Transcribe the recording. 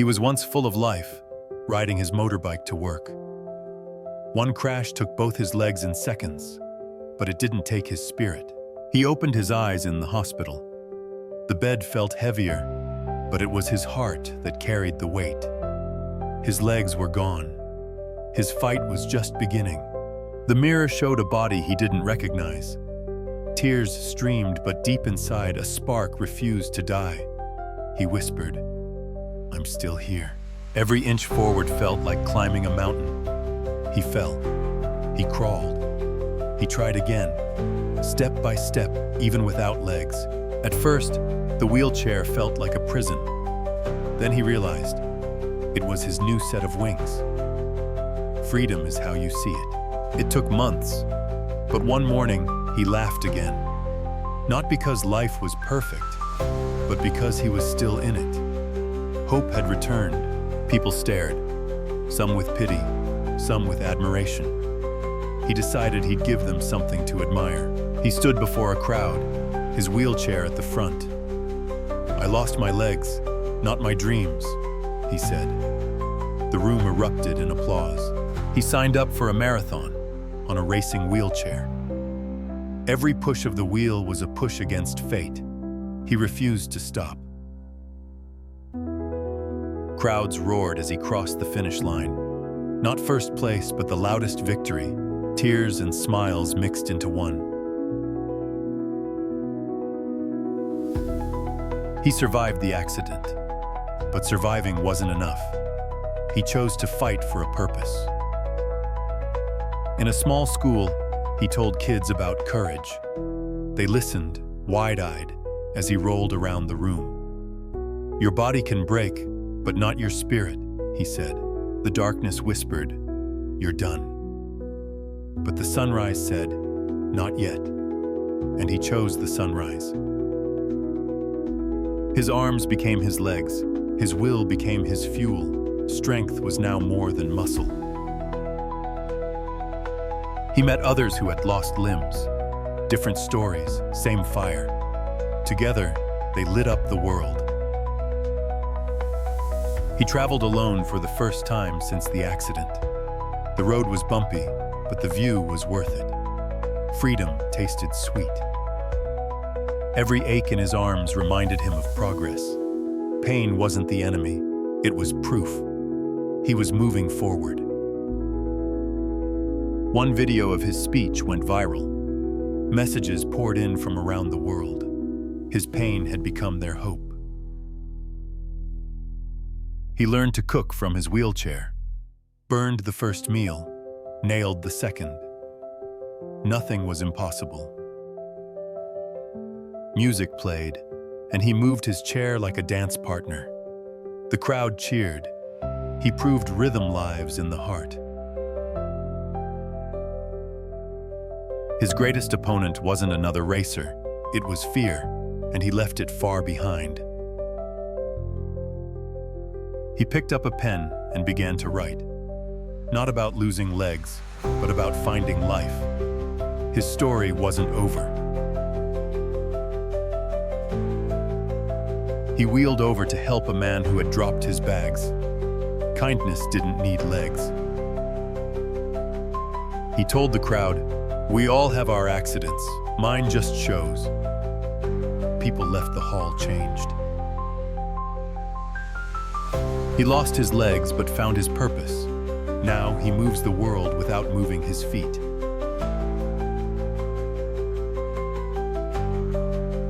He was once full of life, riding his motorbike to work. One crash took both his legs in seconds, but it didn't take his spirit. He opened his eyes in the hospital. The bed felt heavier, but it was his heart that carried the weight. His legs were gone. His fight was just beginning. The mirror showed a body he didn't recognize. Tears streamed, but deep inside, a spark refused to die. He whispered, "I'm still here." Every inch forward felt like climbing a mountain. He fell. He crawled. He tried again, step by step, even without legs. At first, the wheelchair felt like a prison. Then he realized it was his new set of wings. Freedom is how you see it. It took months, but one morning he laughed again. Not because life was perfect, but because he was still in it. Hope had returned. People stared, some with pity, some with admiration. He decided he'd give them something to admire. He stood before a crowd, his wheelchair at the front. "I lost my legs, not my dreams," he said. The room erupted in applause. He signed up for a marathon on a racing wheelchair. Every push of the wheel was a push against fate. He refused to stop. Crowds roared as he crossed the finish line. Not first place, but the loudest victory. Tears and smiles mixed into one. He survived the accident, but surviving wasn't enough. He chose to fight for a purpose. In a small school, he told kids about courage. They listened, wide-eyed, as he rolled around the room. "Your body can break, but not your spirit," he said. The darkness whispered, "You're done." But the sunrise said, "Not yet." And he chose the sunrise. His arms became his legs. His will became his fuel. Strength was now more than muscle. He met others who had lost limbs. Different stories, same fire. Together, they lit up the world. He traveled alone for the first time since the accident. The road was bumpy, but the view was worth it. Freedom tasted sweet. Every ache in his arms reminded him of progress. Pain wasn't the enemy, it was proof. He was moving forward. One video of his speech went viral. Messages poured in from around the world. His pain had become their hope. He learned to cook from his wheelchair, burned the first meal, nailed the second. Nothing was impossible. Music played, and he moved his chair like a dance partner. The crowd cheered. He proved rhythm lives in the heart. His greatest opponent wasn't another racer. It was fear, and he left it far behind. He picked up a pen and began to write. Not about losing legs, but about finding life. His story wasn't over. He wheeled over to help a man who had dropped his bags. Kindness didn't need legs. He told the crowd, "We all have our accidents. Mine just shows." People left the hall changed. He lost his legs but found his purpose. Now he moves the world without moving his feet.